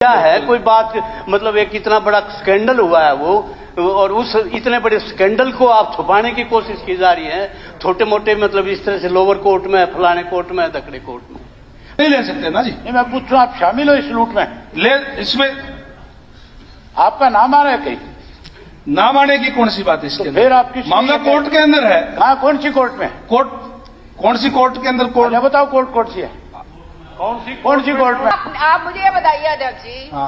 क्या है कोई बात, मतलब एक इतना बड़ा स्कैंडल हुआ है वो, और उस इतने बड़े स्कैंडल को आप छुपाने की कोशिश की जा रही है छोटे मोटे, मतलब इस तरह से लोअर कोर्ट में, फलाने कोर्ट में, दक्षिणी कोर्ट में नहीं ले सकते ना जी। नहीं, मैं पूछ रहा हूं, आप शामिल हो इस लूट में? ले, इसमें आपका नाम आ रहा है कहीं? नाम आने की कौन सी बात है इसके तो अंदर? फिर आप किस मामला लिए कोर्ट के अंदर है। कहाँ, कौन सी कोर्ट में? कोर्ट, कौन सी कोर्ट के अंदर? कोर्ट अच्छा बताओ, कोर्ट कौन सी है? कौन सी कोर्ट में? आप मुझे ये बताइए अध्यक्ष जी, हाँ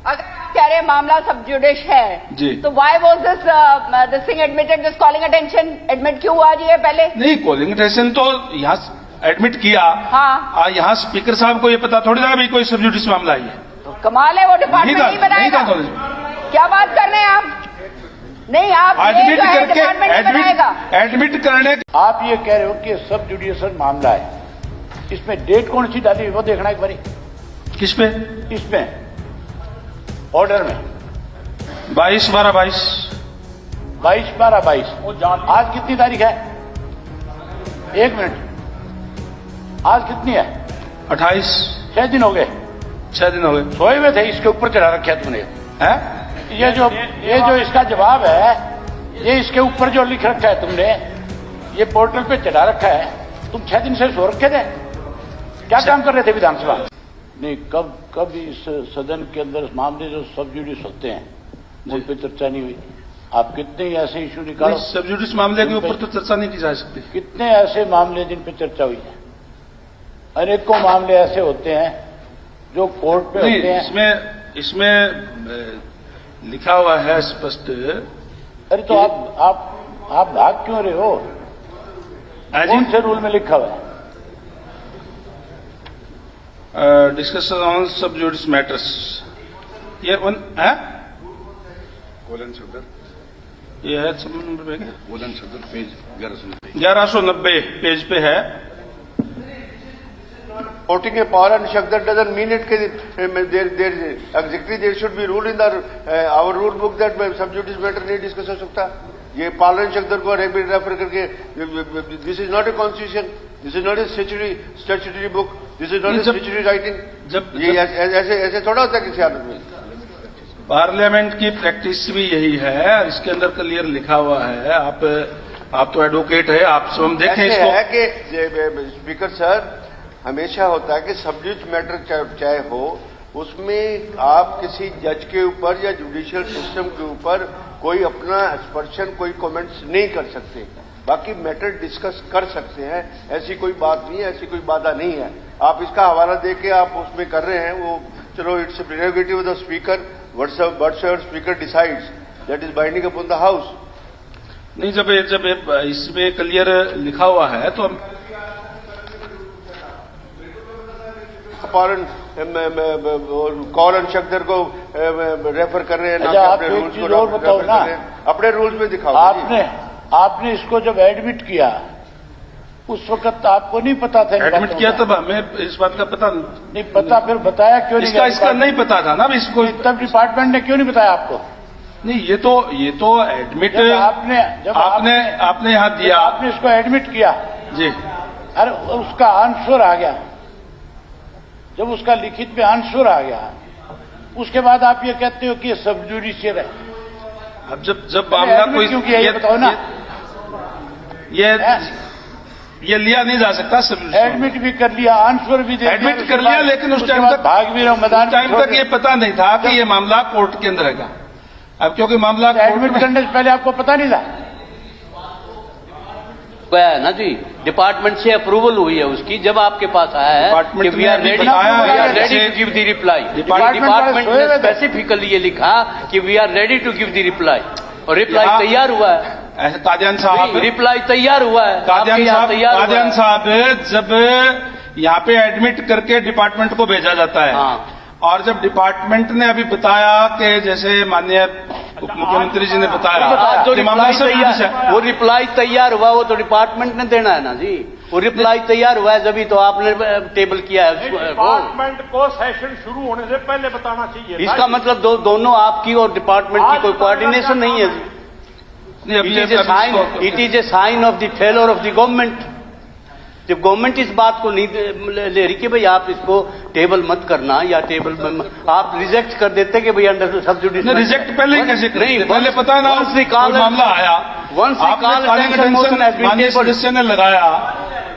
अगर कह रहे मामला सब जुडिश है जी, तो why was this thing admitted, this calling attention admit क्यों हुआ जी? ये पहले नहीं, कॉलिंग अटेंशन तो यहाँ एडमिट किया। हाँ, यहाँ स्पीकर साहब को ये पता थोड़ी था भी कोई सब जुडिस मामला ही है। तो कमाल है, वो डिपार्टमेंट नहीं बनाएगा। क्या बात कर रहे हैं आप? नहीं, आप एडमिट करके डिपार्टमेंट नहीं बनाएगा। एडमिट करने आप ये कह रहे हो कि सब जुडिशियल मामला है, इसमें डेट कौन सी डाली वो देखना एक बारी। किस पे? इसमें ऑर्डर में 22/12/22 22/12/22। आज कितनी तारीख है? एक मिनट, आज कितनी है? 28। 6 दिन हो गए। 6 दिन हो गए। सोए हुए थे, इसके ऊपर चढ़ा रखा है तुमने। है ये जो इसका जवाब है, ये इसके ऊपर जो लिख रखा है तुमने, ये पोर्टल पे चढ़ा रखा है। तुम 6 दिन से सो रखे थे, क्या काम कर रहे थे विधानसभा? नहीं, कब इस सदन के अंदर मामले जो सब जुडिस होते हैं उन पर चर्चा नहीं हुई? आप कितने ऐसे इशू निकालो, सब जुडिस मामले के ऊपर तो चर्चा नहीं की जा सकती। कितने ऐसे मामले जिन पर चर्चा हुई है? अनेकों मामले ऐसे होते हैं जो कोर्ट पे होते हैं। इसमें लिखा हुआ है स्पष्ट। अरे तो आप भाग क्यों रहे हो? कौन से रूल में लिखा हुआ है? डिस्कशन ऑन सब जुडिस मैटर्स, ये है कोलन सदर, ये है सब नंबर पे, कोलन सदर पेज 1190 पेज पे है। Voting a power and shak, that doesn't mean it exactly there should be rule in our rule book that sub judice matter नहीं डिस्कस हो सकता। ये पावर एंड शक्दर को रेफर करके, this is not a constitution, this is not a statutory book, this is not a statutory writing. ये ऐसे थोड़ा होता है किसी हालत में। पार्लियामेंट की प्रैक्टिस भी यही है, इसके अंदर क्लियर लिखा हुआ है। आप तो एडवोकेट है, आप स्वयं देखें इसको। है कि स्पीकर सर, हमेशा होता है कि सब्जेक्ट मैटर चाहे हो, उसमें आप किसी जज के ऊपर या जुडिशियल सिस्टम के ऊपर कोई अपना एक्सपर्शन, कोई कमेंट्स नहीं कर सकते। बाकी मैटर डिस्कस कर सकते हैं, ऐसी कोई बात नहीं है, ऐसी कोई बाधा नहीं है। आप इसका हवाला देके आप उसमें कर रहे हैं, वो चलो, it's prerogative of the speaker, whatever speaker decides that is binding upon the house. नहीं, जब इसमें क्लियर लिखा हुआ है तो हम कॉल एंड शक्दर को रेफर कर रहे हैं, अच्छा, आप एक चीज और बताओ ना, अपने रूल्स में दिखाओ। आपने इसको जब एडमिट किया उस वक्त आपको नहीं पता था? एडमिट किया तब हमें इस बात का पता नहीं पता, फिर बताया क्यों नहीं? इसका नहीं पता था ना इसको, तब डिपार्टमेंट ने क्यों नहीं बताया आपको? नहीं, ये तो एडमिट आपने यहाँ दिया, आपने इसको एडमिट किया जी। अरे उसका आंसर आ गया, जब उसका लिखित में आंसर आ गया, उसके बाद आप ये कहते हो कि ये सब जुडिशियल है। अब जब मामला कोई क्यों किया ये बताओ ना। ये लिया नहीं जा सकता सब। एडमिट भी कर लिया, आंसर भी दे दिया, एडमिट कर लिया, लेकिन उस टाइम तक भाग भी रहा मैदान, टाइम तक ये पता नहीं था कि ये मामला कोर्ट के अंदर रहेगा। अब क्योंकि मामला एडमिट करने से पहले आपको पता नहीं था? गया है ना जी, डिपार्टमेंट से अप्रूवल हुई है उसकी, जब आपके पास आया है कि we are ready to give the reply. Department ने स्पेसिफिकली ये लिखा कि we are ready to give the reply, और रिप्लाई तैयार हुआ है। ऐसे कादियान साहब, रिप्लाई तैयार हुआ है। कादियान साहब, जब यहाँ पे एडमिट करके डिपार्टमेंट को भेजा जाता है, हाँ, और जब डिपार्टमेंट ने अभी बताया कि जैसे माननीय उप मुख्यमंत्री जी ने बताया जो वो रिप्लाई तैयार हुआ, वो तो डिपार्टमेंट ने देना है ना जी। वो रिप्लाई तैयार हुआ है, जब तो आपने टेबल किया है। डिपार्टमेंट को सेशन शुरू होने से पहले बताना चाहिए। इसका मतलब दोनों आपकी और डिपार्टमेंट की कोई कोऑर्डिनेशन नहीं है जी। It is a sign of the failure of the government. जब गवर्नमेंट इस बात को नहीं ले रही कि भाई आप इसको टेबल मत करना या टेबल में आप रिजेक्ट कर देते कि भाई अंडर सब्सिडी रिजेक्ट पहले ही कैसे नहीं, पहले पता है ना कोई मामला आया माननीय सदस्य ने लगाया,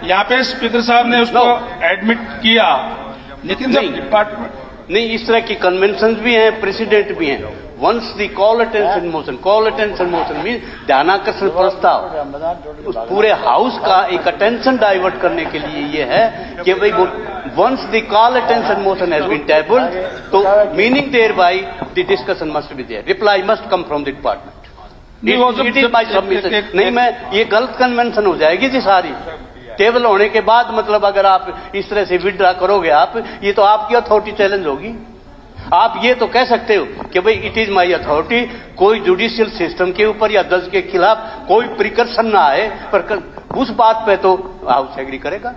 यहाँ पे स्पीकर साहब ने उसको एडमिट किया, लेकिन जब डिपार्टमेंट नहीं, इस तरह की कन्वेंशन भी हैं, प्रेसिडेंट भी हैं। Once the call attention motion mean ध्यानाकर्षण प्रस्ताव उस पूरे हाउस का एक अटेंशन डाइवर्ट करने के लिए ये है कि भाई once the call attention motion has been tabled, तो meaning thereby the discussion must be there, reply must come from the department. It is my submission. नहीं, मैं ये गलत कन्वेंशन हो जाएगी जी सारी। टेबल होने के बाद मतलब अगर आप इस तरह से विड्रा करोगे आप, ये तो आपकी अथॉरिटी चैलेंज होगी। आप ये तो कह सकते हो कि भाई इट इज माय अथॉरिटी, कोई जुडिशियल सिस्टम के ऊपर या जज के खिलाफ कोई प्रिकर्शन ना आए, पर उस बात पे तो हाउस एग्री करेगा।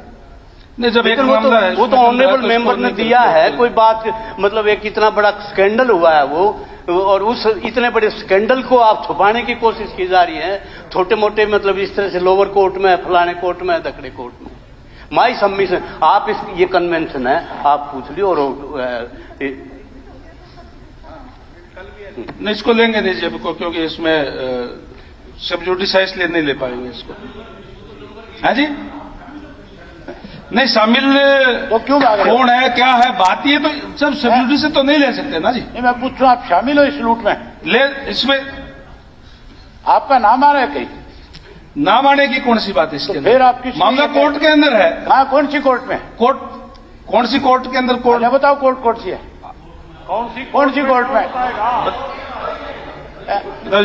नहीं, जब एक मामला है वो तो ऑनरेबल मेंबर ने दिया है, कोई बात मतलब एक इतना बड़ा स्कैंडल हुआ है वो, और उस इतने बड़े स्कैंडल को आप छुपाने की कोशिश की जा रही है छोटे मोटे मतलब इस तरह से लोअर कोर्ट में, फलाने कोर्ट में, दक्षिणी कोर्ट में। माई सबमिशन, आप इस ये कन्वेंशन है, आप पूछ लियो। और नहीं, इसको लेंगे नहीं जब को, क्योंकि इसमें सब जुडिस है, इसलिए नहीं ले पाएंगे इसको। है जी, नहीं शामिल तो क्यों कौन है क्या है बात, ये तो सब सब जुडिस से तो नहीं ले सकते ना जी। नहीं, मैं पूछ रहा हूं आप शामिल हो इस लूट में? ले, इसमें आपका नाम आ रहा है कहीं? नाम आने की कौन सी बात है इसके तो फिर आप किस मामला कोर्ट के अंदर है। हाँ, कौन सी कोर्ट में? कोर्ट कौन सी कोर्ट के अंदर? कोर्ट बताओ, कोर्ट सी है? कौन सी कोर्ट में?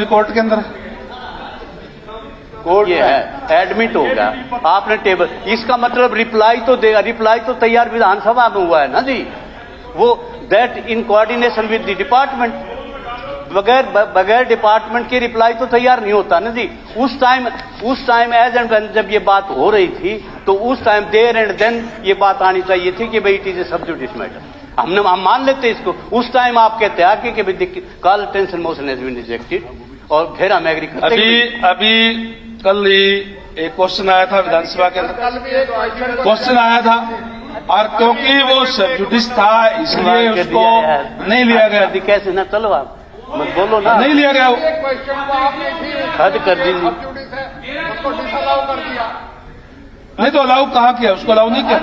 कोर्ट के अंदर कोर्ट ये है, एडमिट होगा आपने टेबल, इसका मतलब रिप्लाई तो देगा। रिप्लाई तो तैयार विधानसभा में हुआ है ना जी, वो that in coordination with the department, बगैर डिपार्टमेंट के रिप्लाई तो तैयार नहीं होता ना जी। उस टाइम एज एंड व्हेन जब ये बात हो रही थी, तो उस टाइम देयर एंड देन ये बात आनी चाहिए थी कि भाई इट इज ए सब जुडिस मैटर। हम मान लेते इसको। उस टाइम आप कहते हैं कि call attention motion has been rejected, और फिर हम एग्री करते हैं। अभी कल ही एक क्वेश्चन आया था विधानसभा के अंदर, क्वेश्चन आया था, और क्योंकि वो सब जुडिस था इसलिए उसको नहीं लिया गया। कैसे ना, चलो आप मत बोलो ना, नहीं लिया गया, हद कर दीजिए। नहीं तो अलाउ कहाँ किया, उसको अलाउ नहीं किया।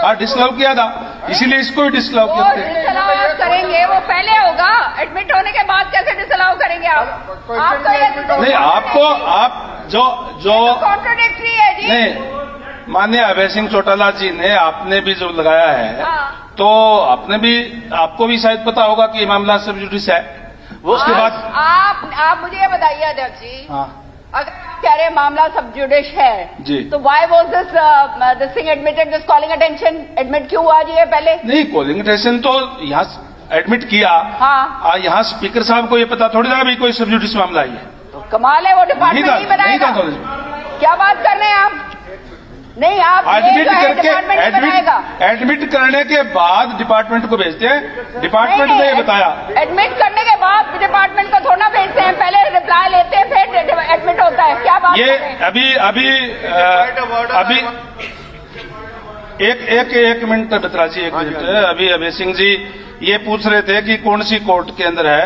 हाँ, डिसअलाउ किया था, इसीलिए इसको भी डिसअलाउ किया। डिसअलाउ करेंगे वो पहले होगा, एडमिट होने के बाद कैसे डिसअलाउ करेंगे आप तो ये नहीं, आपको आप जो कॉन्ट्रोडिक्टरी है जी। नहीं, माननीय अभय सिंह चौटाला जी ने आपने भी जो लगाया है, तो आपको भी शायद पता होगा कि ये मामला सब जुडिस है। वो उसके बाद आप मुझे ये बताइए अध्यक्ष जी, हाँ, अगर कह रहे मामला सब जुडिश है जी, तो why was this thing admitted, this calling attention admit क्यों हुआ जी? ये पहले नहीं, कॉलिंग अटेंशन तो यहाँ एडमिट किया। हाँ, यहाँ स्पीकर साहब को ये पता थोड़ी ना भी कोई सब जुडिस मामला ही है। तो कमाल है, वो डिपार्टमेंट नहीं बनाएगा। क्या बात कर रहे हैं आप? नहीं, आप एडमिट करने के बाद डिपार्टमेंट को भेजते हैं, डिपार्टमेंट ने ये बताया। एडमिट करने के बाद डिपार्टमेंट को थोड़ा भेजते हैं, पहले रिप्लाई लेते हैं फिर एडमिट होता है। क्या बात ये अभी एक मिनट बतरा जी, एक मिनट। अभी अभय सिंह जी ये पूछ रहे थे कि कौन सी कोर्ट के अंदर है।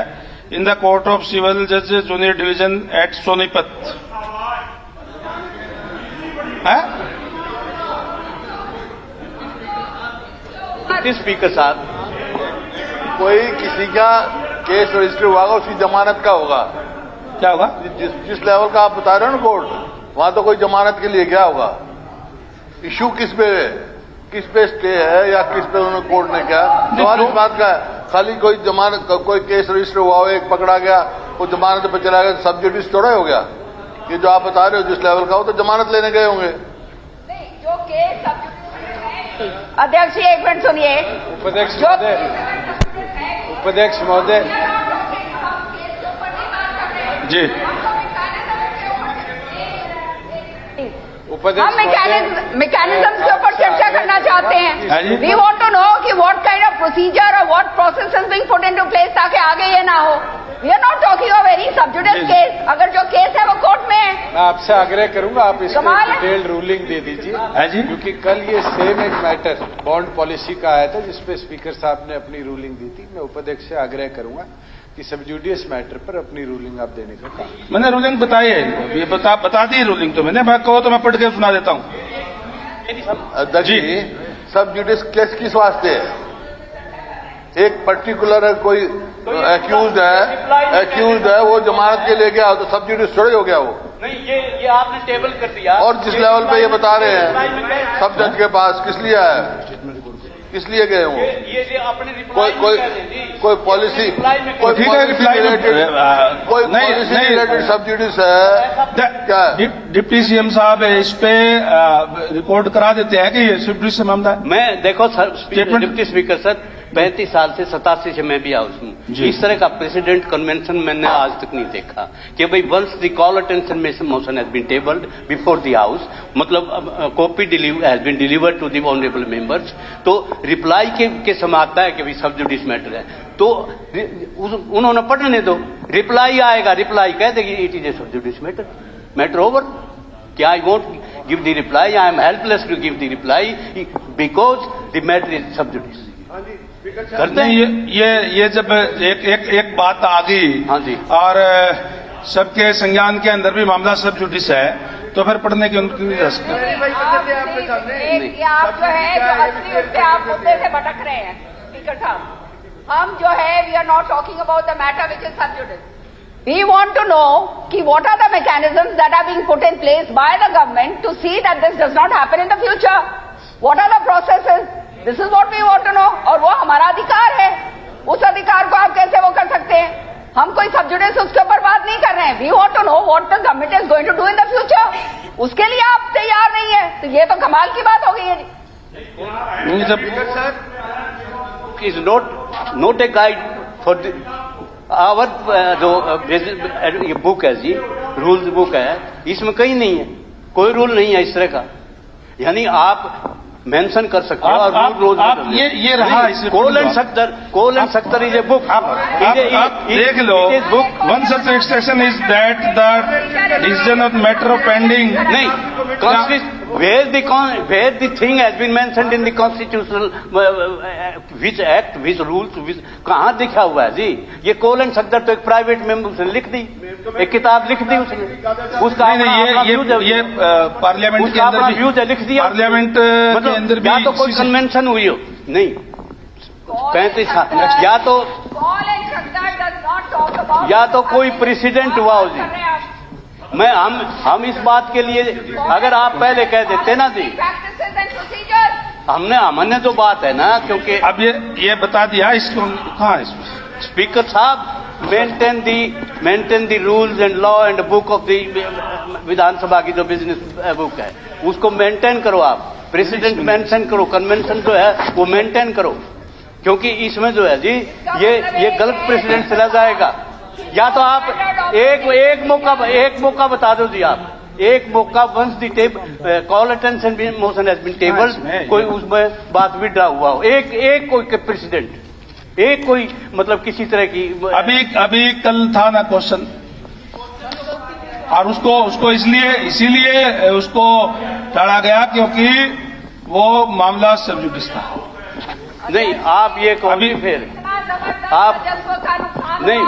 In the court of civil जज जूनियर डिवीजन एट सोनीपत है। स्पीकर साहब, कोई किसी का केस रजिस्टर हुआ होगा, उसकी जमानत का होगा। क्या होगा? जिस लेवल का आप बता रहे हो ना कोर्ट, वहां तो कोई जमानत के लिए क्या होगा? इशू किस पे स्टे है या किस पे उन्होंने कोर्ट ने क्या सवाल इस बात का है। खाली कोई जमानत कोई केस रजिस्टर हुआ हो, एक पकड़ा गया, वो जमानत पे चला गया, सब जुडिस थोड़ा हो गया। ये जो आप बता रहे हो जिस लेवल का हो, तो जमानत लेने गए होंगे। नहीं, जो केस अध्यक्ष जी एक मिनट सुनिए। उपाध्यक्ष महोदय जी, हम मैकेनिज्म के ऊपर चर्चा करना चाहते हैं। वी वांट टू नो कि व्हाट काइंड ऑफ प्रोसीजर और what process is being put into place ताकि आगे ये ना हो। We are not talking of any sub judice case. अगर जो केस है वो कोर्ट में हैं। मैं आपसे आग्रह करूंगा आप इसकी कमाल है। डिटेल्ड रूलिंग दे दीजिए है जी। क्योंकि कल ये सेम एक मैटर बॉन्ड पॉलिसी का आया था जिसपे स्पीकर साहब ने अपनी रूलिंग दी थी। मैं उपाध्यक्ष से आग्रह करूंगा कि सब जुडियस मैटर पर अपनी रूलिंग आप देने का काम। मैंने रूलिंग बताई है इनको, ये बता दी रूलिंग तो मैंने, मैं कहो तो मैं पढ़ के सुना देता हूँ। अध्यक्ष जी, सब जुडिस केस किस वास्ते है? एक पर्टिकुलर कोई एक्यूज है वो जमानत के ले गया तो सब जुडिस थोड़े हो गया वो। नहीं, ये आपने टेबल कर दिया। और जिस लेवल पे ये बता रहे हैं सब जज के पास किस लिए आया, किस लिए गए वो? ये अपने कोई पॉलिसी ठीक है, रिप्लाई कोई पॉलिसी रिलेटेड सब जुडिस है क्या? डिप्टी सीएम साहब इस पे रिपोर्ट करा देते हैं कि ये स्विफ्ट से मामला है। मैं देखो sir, Statement- deputy speaker sir, 35 साल से 87 से मैं भी हाउस हूँ। जी। इस तरह का प्रेसिडेंट कन्वेंशन मैंने आज तक नहीं देखा कि भाई once the call attention motion has been tabled before the house, मतलब copy has been delivered to the honourable members, तो रिप्लाई के समय आता है कि भाई सब जुडिस मैटर है, तो उन्होंने पढ़ने दो, रिप्लाई आएगा, रिप्लाई कह देगी इट इज ए सब जुडिस मैटर ओवर। क्या I won't give the reply, I am helpless to give the reply because the matter is sub judice. करते हैं ये जब एक बात आ गई, हाँ जी, और सबके संज्ञान के अंदर भी मामला सब जुडिस है, तो फिर पढ़ने की उनकी रस्म। आप जो है जो असली उससे आप मुद्दे से भटक रहे हैं स्पीकर साहब। हम जो है we are not talking about the matter which is sub judice. We want to know कि what are the mechanisms that are being put in place by the government to see that this does not happen in the future. What are the processes? This is what we want to know. और वो हमारा अधिकार है, उस अधिकार को आप कैसे वो कर सकते हैं? हम कोई सब जुडिस उसके ऊपर बात नहीं कर रहे हैं। We want to know what the government is going to do in the future. उसके लिए आप तैयार नहीं है, तो ये तो कमाल की बात हो गई है जी। is not a guide for the our जो ये बुक है जी, रूल्स बुक है, इसमें कहीं नहीं है, कोई रूल नहीं है इस तरह का। यानी आप मेंशन कर सकते हो और रूल ये रहा Kaul and Shakdher is a book. आप देख लो, one such extension is that the decision of matter of pending. नहीं, where the thing has been mentioned in the constitutional which act, which rules, which कहाँ लिखा हुआ है जी? ये कोल एंड सक्तर तो एक प्राइवेट मेंबर से लिख दी, एक किताब लिख दी उसने, उसका ये पार्लियामेंट के अंदर व्यूज है, लिख दिया पार्लियामेंट के अंदर भी। या तो कोई कन्वेंशन हुई हो, नहीं 35 साल, या तो कोई प्रेसिडेंट हुआ हो जी। हम इस बात के लिए, अगर आप पहले कह देते ना जी, हमने तो बात है ना, क्योंकि अब ये बता दिया इसको कहाँ है स्पीकर साहब, maintain the rules and law and book of the Vidhan Sabha की जो बिजनेस बुक है उसको मेंटेन करो आप, प्रेसिडेंट मेंशन करो, कन्वेंशन जो है वो मेंटेन करो, क्योंकि इसमें जो है जी ये गलत प्रेसिडेंट चला जाएगा। या तो आप एक मौका बता दो जी, आप एक मौका, once the call attention motion has been tabled, कोई उसमें बात विड्रा हुआ हो, एक कोई प्रेसिडेंट, एक कोई मतलब किसी तरह की। अभी कल था ना क्वेश्चन, और उसको इसीलिए उसको टाला गया क्योंकि वो मामला सब जुडिस था। नहीं, आप ये कहो फिर आप नहीं